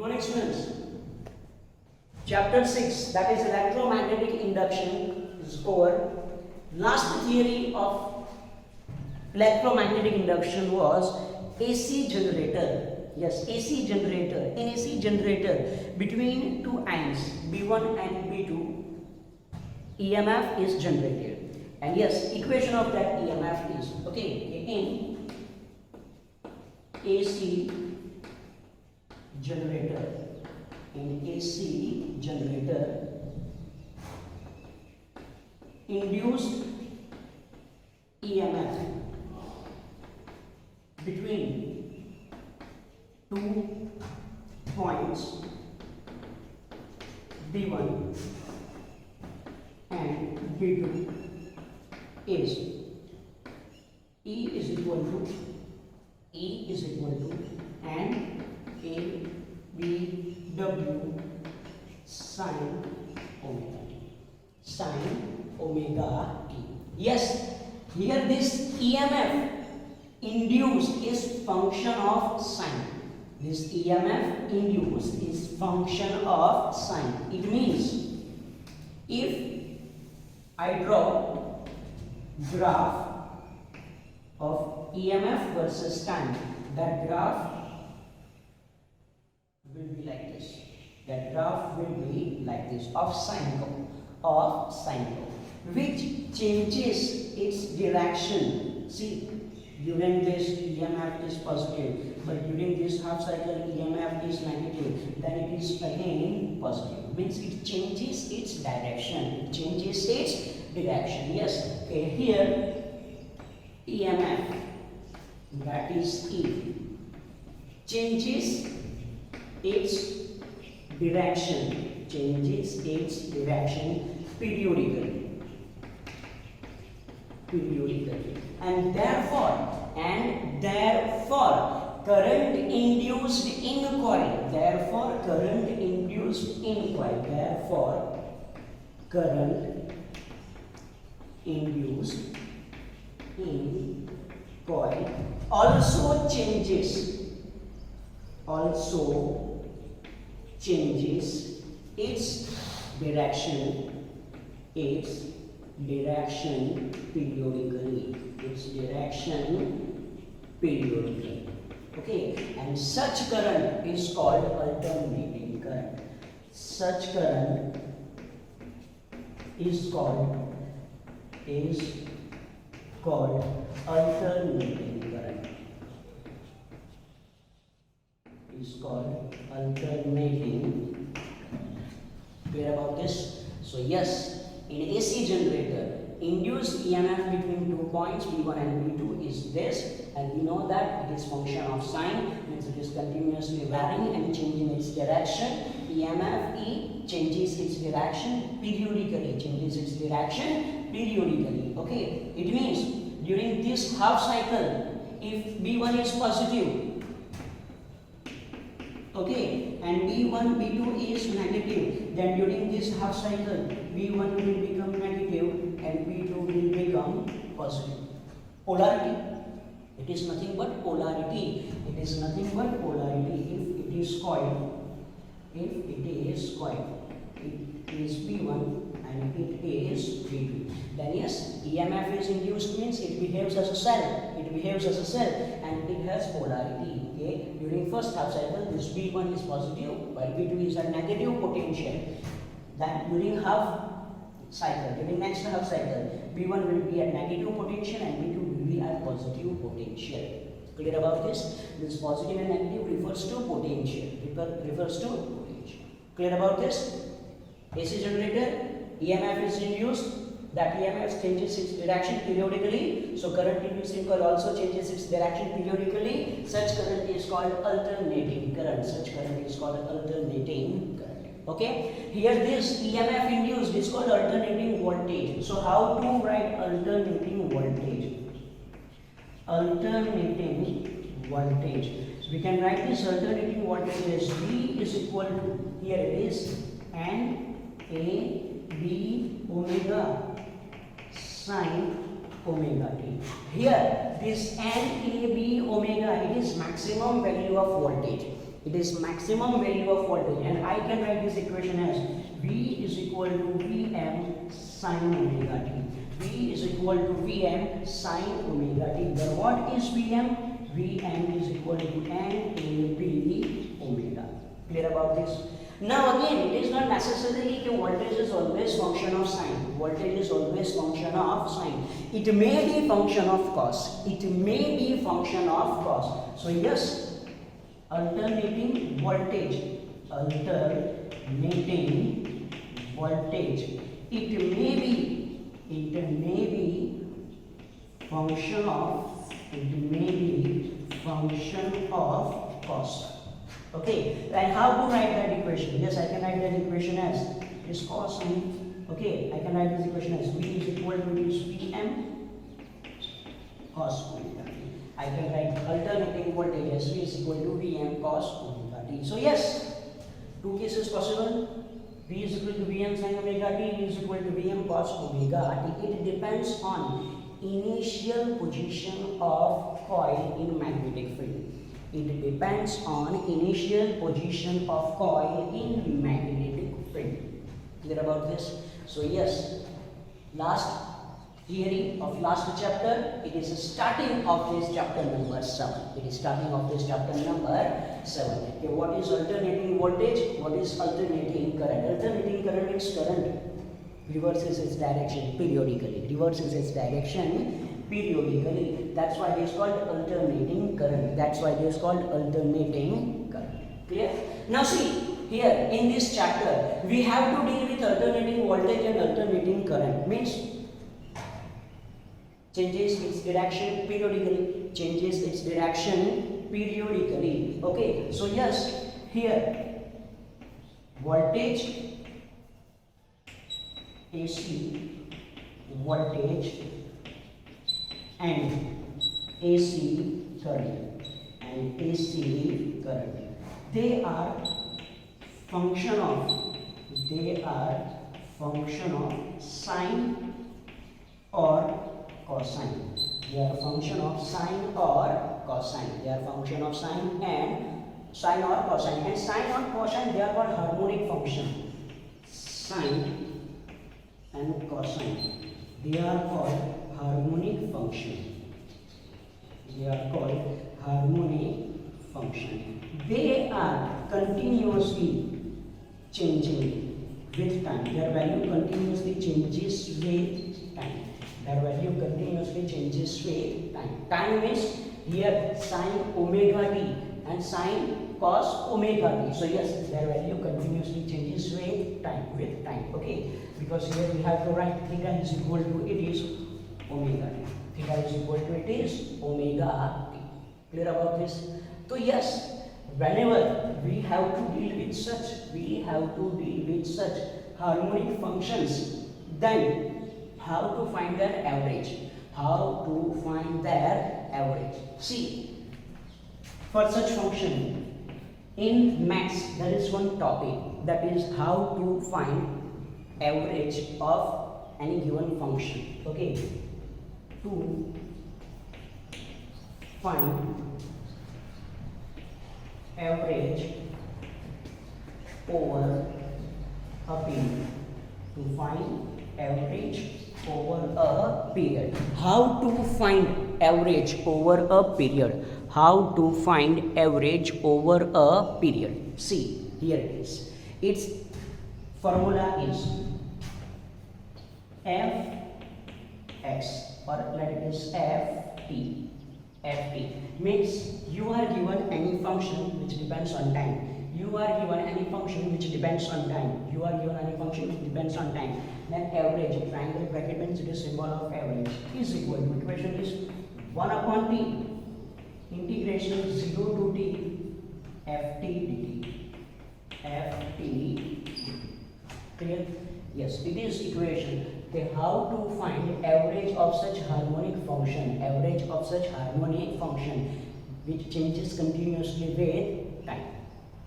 morning, students. Chapter 6, that is electromagnetic induction, is over. Last theory of electromagnetic induction was AC generator. Yes, AC generator. In AC generator, between two ends B1 and B2, EMF is generated. And yes, equation of that EMF is, okay, in AC generator, induced EMF between two points B1 and B2 is E is equal to and A B W sine omega t. Yes, here this EMF induced is function of sine. This EMF induced is function of sine. It means if I draw graph of EMF versus time, that graph will be like this. That graph will be like this of sine curve, which changes its direction. See, during this EMF is positive, but during this half cycle EMF is negative, then it is again positive. Means it changes its direction. Yes, okay, here EMF, that is E, changes its direction periodically, and therefore current induced in coil, also changes its direction periodically. Okay, and such current is called alternating current. Such current is called alternating current. Clear about this? So yes, in AC generator, induced EMF between 2 points B1 and B2 is this, and we know that it is function of sine, means it is continuously varying and changing its direction. EMF E changes its direction periodically. Okay, it means during this half cycle, if B1 is positive, okay, and B2 is negative, then during this half cycle B1 will become negative and B2 will become positive. Polarity, it is nothing but polarity. If it is coil, it is B1 and it is B2, then yes, EMF is induced, means it behaves as a cell, and it has polarity. Okay, during first half cycle this B1 is positive while B2 is at negative potential. Then during next half cycle, B1 will be at negative potential and B2 will be at positive potential. Clear about this? This positive and negative refers to potential. Clear about this? AC generator, EMF is induced. That EMF changes its direction periodically. So current induced in coil also changes its direction periodically. Such current is called alternating current. Okay. Here this EMF induced is called alternating voltage. So how to write alternating voltage? So we can write this alternating voltage as V is equal to, here it is, N A B omega sine omega t. Here this N A B omega, it is maximum value of voltage. It is maximum value of voltage, and I can write this equation as V is equal to Vm sine omega t. V is equal to Vm sine omega t. Then what is Vm? Vm is equal to NAB omega. Clear about this? Now again, it is not necessarily that voltage is always function of sine. Voltage is always function of sine. It may be function of cos. It may be function of cos. So yes, alternating voltage. It may be function of cos. Okay, and how to write that equation? Yes, I can write that equation as this cos sine. Okay, I can write this equation as V is equal to this Vm cos omega t. I can write alternating voltage as V is equal to Vm cos omega t. So yes, two cases possible. V is equal to Vm sin omega t, V is equal to Vm cos omega t. It depends on initial position of coil in magnetic field. It depends on initial position of coil in magnetic field. Clear about this? So yes, last theory of last chapter, it is starting of this chapter number 7. It is starting of this chapter number 7. Okay, what is alternating voltage? What is alternating current? Alternating current means current reverses its direction periodically. That's why it is called alternating current. Clear? Now see, here in this chapter, we have to deal with alternating voltage and alternating current. Means changes its direction periodically. Okay, so yes, here voltage AC voltage and AC current they are function of sine or cosine. They are function of sine or cosine. And sine or cosine, they are called harmonic function. Sine and cosine, they are called harmonic function. They are continuously changing with time. Their value continuously changes with time. Time means here sine omega t and sine cos omega t. So yes, their value continuously changes with time. Okay, because here we have to write theta is equal to omega t. Clear about this? So yes, whenever we have to deal with such harmonic functions, then how to find their average? See, for such function in maths there is one topic, that is how to find average of any given function. Okay, to find average over a period. How to find average over a period? See, here it is. Its formula is fx, or let it is ft. Means you are given any function which depends on time. Then average, triangle bracket means it is symbol of average, is equal to, equation is 1 upon t integration 0 to t ft dt. Clear? Yes, it is equation. Okay, how to find average of such harmonic function, which changes continuously with time.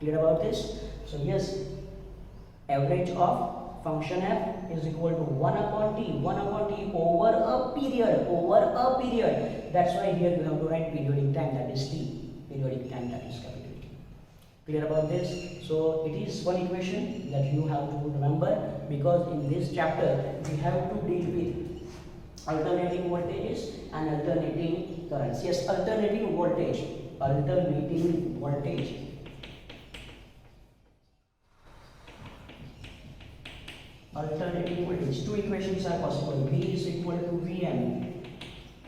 Clear about this? So yes, average of function f is equal to 1 upon t over a period. That's why here you have to write periodic time, that is t, capital T. Clear about this? So it is one equation that you have to remember, because in this chapter we have to deal with alternating voltages and alternating currents. Yes, alternating voltage. Alternating voltage. Alternating voltage. Two equations are possible. V is equal to Vm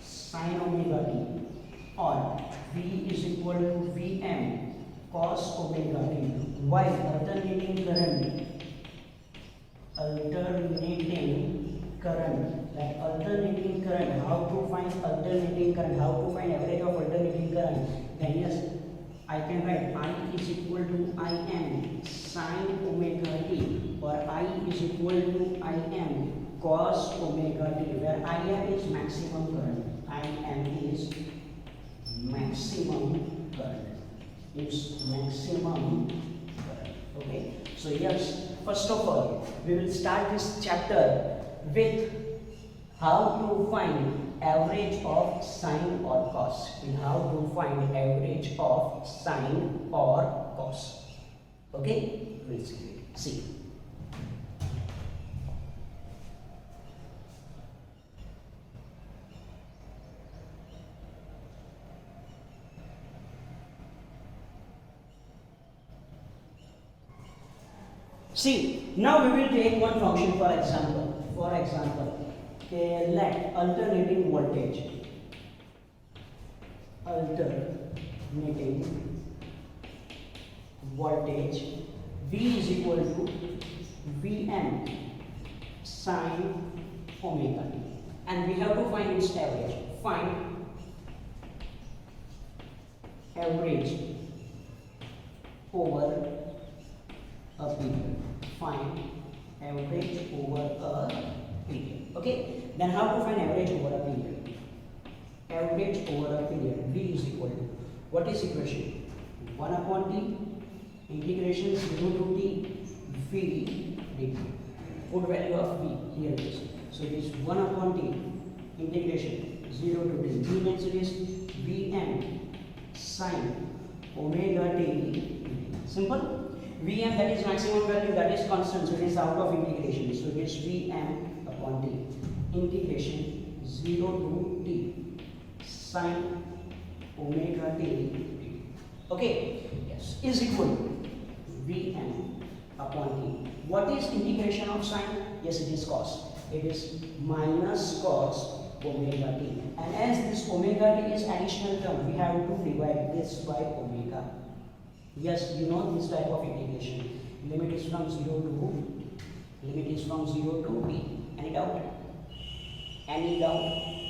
sine omega t, or V is equal to Vm cos omega t. While alternating current, how to find alternating current, how to find average of alternating current? Then yes, I can write I is equal to Im sine omega t, or I is equal to Im cos omega t, where Im is maximum current. Im is maximum current. It's maximum current. Okay. So yes, first of all, we will start this chapter with how to find average of sine or cos. How to find average of sine or cos. Okay, we'll see. See, now we will take one function for example. Okay, let alternating voltage, V is equal to Vm sine omega t, and we have to find its average. Find average over a period. Find average over a period. Okay, then how to find average over a period? Average over a period. V is equal to, what is equation? 1 upon t integration 0 to t V dt. Put value of V here it is. So it is 1 upon t integration 0 to t. V means it is Vm sine omega t. Simple. Vm, that is maximum value, that is constant, so it is out of integration. So it is Vm upon t integration 0 to t sine omega t. Okay, yes, is equal to Vm upon t. What is integration of sine? Yes, it is cos. It is minus cos omega t. And as this omega t is additional term, we have to divide this by omega. Yes, you know this type of integration. Limit is from 0 to t. Any doubt?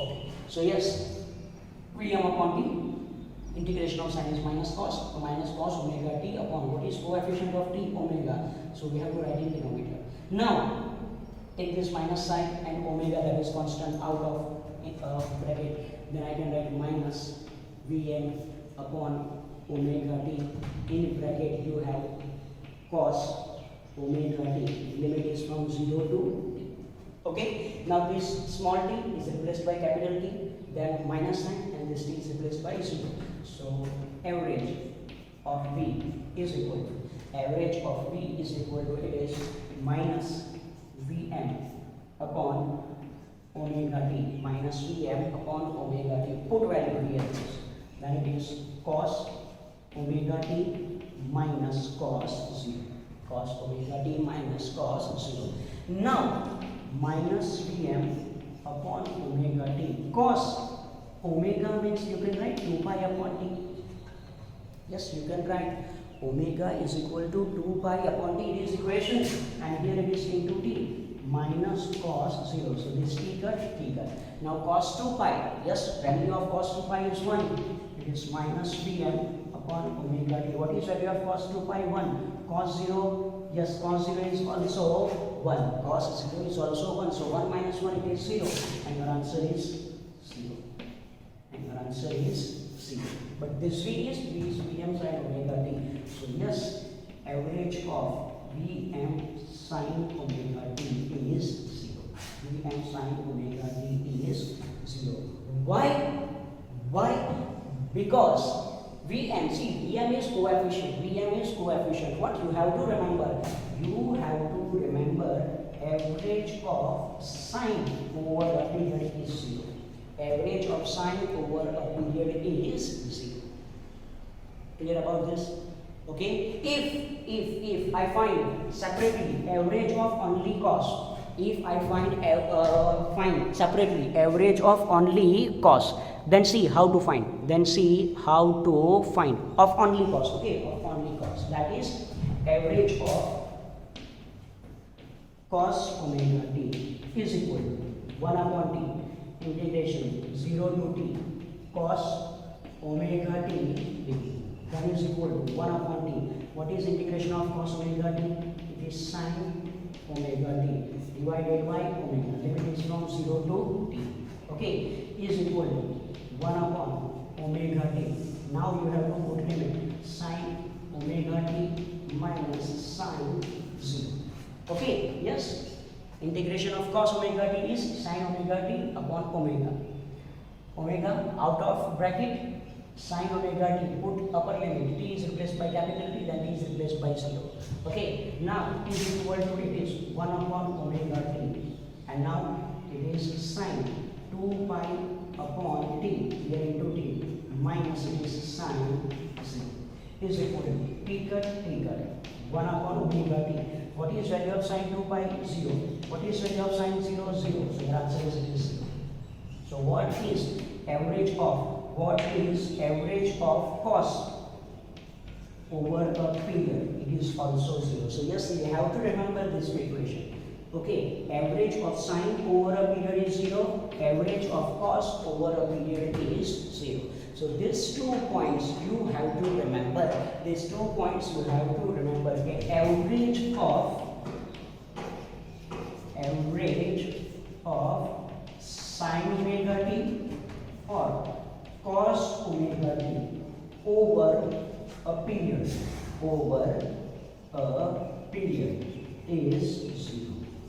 Okay. So yes, Vm upon t, integration of sine is minus cos omega t upon what is coefficient of t? Omega. So we have to write in denominator. Now take this minus sign and omega, that is constant, out of bracket. Then I can write minus Vm upon omega t. In bracket you have cos omega t. Limit is from 0 to t. Okay. Now this small t is replaced by capital T, then minus sign, and this t is replaced by 0. So average of V is equal to, it is minus Vm upon omega t, minus Vm upon omega t. Put value here. Then it is cos omega t minus cos 0. Cos omega t minus cos 0. Now minus Vm upon omega t. Cos omega means you can write 2 pi upon t. Yes, you can write omega is equal to 2 pi upon t. It is equation, and here it is into t minus cos 0. So this t cut. Now cos 2 pi. Yes, value of cos 2 pi is 1. It is minus Vm upon omega t. What is value of cos 2 pi? 1. Cos 0, yes, cos 0 is also 1. Cos 0 is also 1. So 1 minus 1, it is 0. And your answer is 0. But this V is Vm sine omega t. So yes, average of Vm sine omega t is 0. Vm sine omega t is 0. Why? Because Vm, see, Vm is coefficient. Vm is coefficient. What you have to remember? You have to remember average of sine over a period is 0. Average of sine over a period is 0. Clear about this? Okay. If I find separately average of only cos, if I find separately average of only cos, then see how to find. Then see how to find of only cos. Okay, of only cos. That is average of cos omega t is equal to 1 upon t integration 0 to t cos omega t dt. That is equal to 1 upon t. What is integration of cos omega t? It is sine omega t divided by omega. Limit is from 0 to t. Okay, is equal to 1 upon omega t. Now you have to put limit sine omega t minus sine 0. Okay, yes. Integration of cos omega t is sine omega t upon omega. Omega out of bracket sine omega t, put upper limit, t is replaced by capital T, then t is replaced by 0. Okay, now t is equal to, it is 1 upon omega t, and now it is sine 2 pi upon t, here into t, minus it is sine 0, is equal to t cut, 1 upon omega t. What is value of sine 2 pi? 0. What is value of sine 0? 0. So the answer is it is 0. So what is average of? What is average of cos over a period? It is also 0. So yes, you have to remember this equation. Okay, average of sine over a period is 0. Average of cos over a period is 0. So these 2 points you have to remember. These 2 points you have to remember. Okay, average of sine omega t or cos omega t over a period is 0.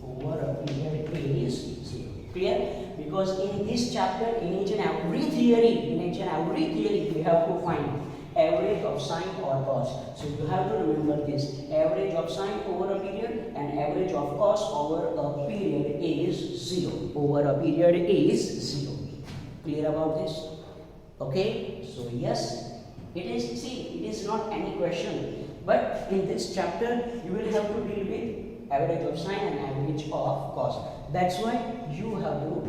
Over a period is 0. Clear? Because in this chapter, in each and every theory, we have to find average of sine or cos. So you have to remember this. Average of sine over a period and average of cos over a period is 0. Over a period is 0. Clear about this? Okay, so yes, it is not any question, but in this chapter you will have to deal with average of sine and average of cos. That's why you have to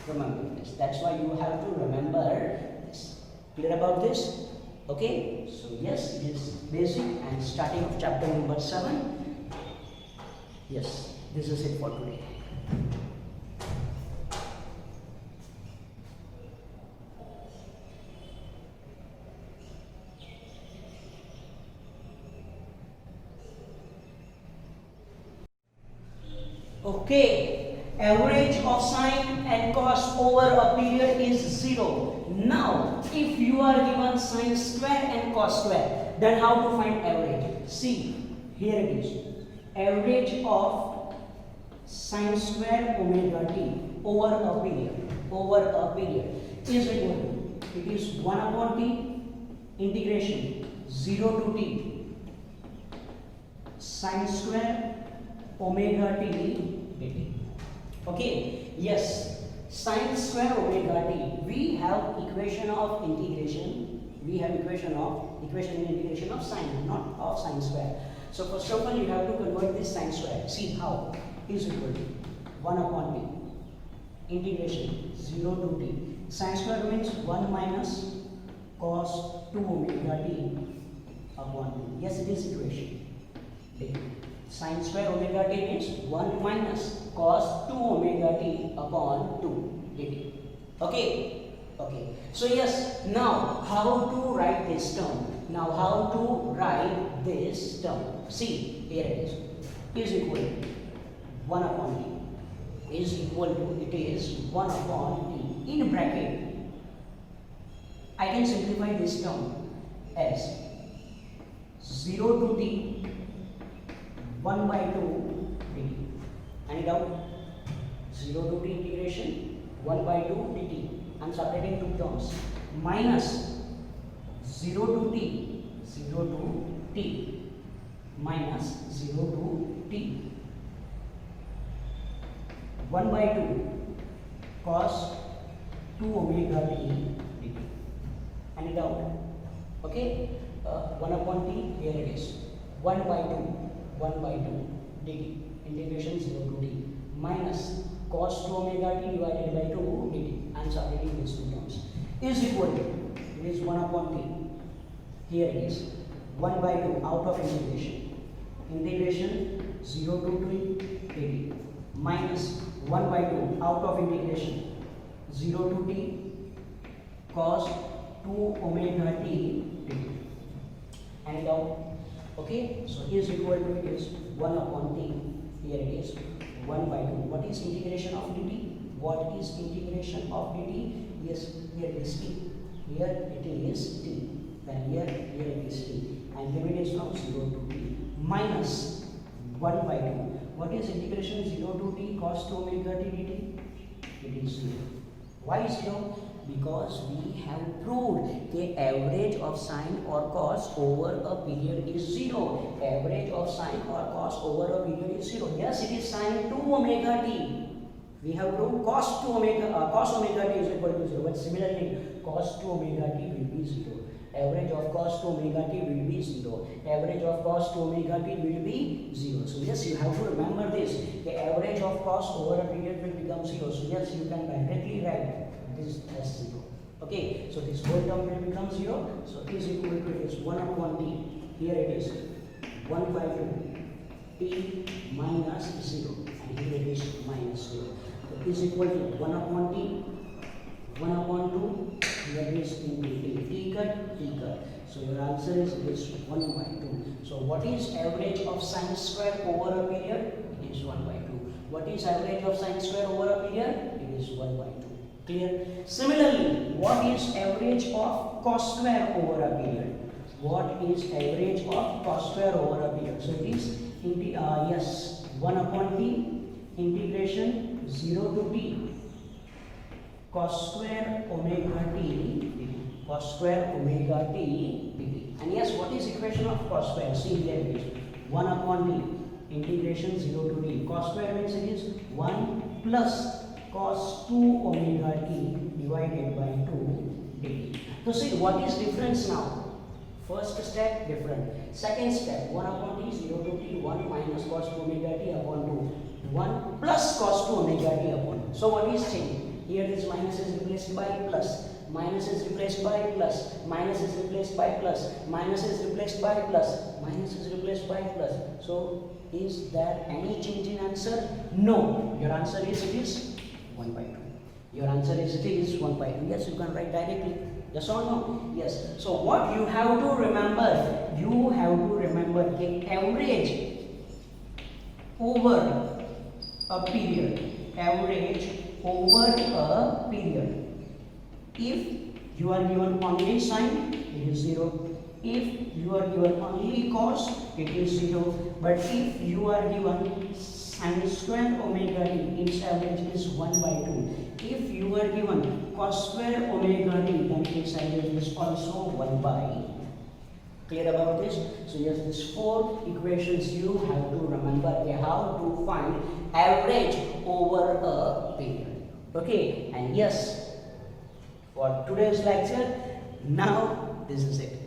remember this. That's why you have to remember this. Clear about this? Okay, so yes, it is basic and starting of chapter number 7. Yes, this is it for today. Okay, average of sine and cos over a period is 0. Now, if you are given sine square and cos square, then how to find average? See, here it is. Average of sine square omega t over a period is equal to, it is 1 upon t integration 0 to t sine square omega t dt. Okay, yes, sine square omega t. We have equation of integration. We have equation in integration of sine, not of sine square. So first of all, you have to convert this sine square. See how is equal to 1 upon t integration 0 to t. Sine square means 1 minus cos 2 omega t upon t. Yes, it is equation. Okay. Sine square omega t means 1 minus cos 2 omega t upon 2 dt. Okay? Okay. So yes, now how to write this term? See, here it is. Is equal to 1 upon t. Is equal to, it is 1 upon t. In bracket, I can simplify this term as 0 to t 1 by 2 dt. Any doubt? 0 to t integration 1 by 2 dt. I am separating two terms. Minus 0 to t, 0 to t minus 0 to t 1 by 2 cos 2 omega t dt. Any doubt? Okay, 1 upon t, here it is 1 by 2 dt, integration 0 to t minus cos 2 omega t divided by 2 dt. I am separating these two terms is equal to, it is 1 upon t, here it is 1 by 2 out of integration 0 to t dt minus 1 by 2 out of integration 0 to t cos 2 omega t dt. Any doubt? Okay, so is equal to, it is 1 upon t, here it is 1 by 2. What is integration of dt? What is integration of dt? Yes, here it is t, here it is t, then here it is t, and limit is from 0 to t minus 1 by 2. What is integration 0 to t cos 2 omega t dt? It is 0. Why 0? Because we have proved the average of sine or cos over a period is 0. Average of sine or cos over a period is 0. Yes, it is sine 2 omega t. We have proved cos omega t is equal to 0. But similarly, cos 2 omega t will be 0. Average of cos 2 omega t will be 0. Average of cos 2 omega t will be 0. So yes, you have to remember this. The average of cos over a period will become 0. So yes, you can directly write this as 0. Okay, so this whole term will become 0. So is equal to, it is 1 upon t. Here it is 1 by 2 t minus 0, and here it is minus 0. So is equal to 1 upon t, 1 upon 2, here is into t cut. So your answer is this 1 by 2. So what is average of sine square over a period? It is 1 by 2. What is average of sine square over a period? It is 1 by 2. Clear? Similarly, what is average of cos square over a period? What is average of cos square over a period? So it is 1 upon t integration 0 to t cos square omega t dt. Cos square omega t dt. And yes, what is equation of cos square? See here it is 1 upon t integration 0 to t. Cos square means it is 1 plus cos 2 omega t divided by 2 dt. So see, what is difference now? First step different. Second step, 1 upon t 0 to t, 1 minus cos 2 omega t upon 2, 1 plus cos 2 omega t upon 2. So what is changed? Here this minus is replaced by plus, minus is replaced by plus, minus is replaced by plus, minus is replaced by plus, minus is replaced by plus. So is there any change in answer? No. Your answer is, it is 1 by 2. Your answer is, it is 1 by 2. Yes, you can write directly. Yes or no? Yes. So what you have to remember? You have to remember the average over a period. Average over a period. If you are given only sine, it is 0. If you are given only cos, it is 0. But if you are given sine square omega t, its average is 1 by 2. If you are given cos square omega t, then its average is also 1 by. Clear about this? So yes, these 4 equations you have to remember how to find average over a period. Okay, and yes, for today's lecture, now this is it.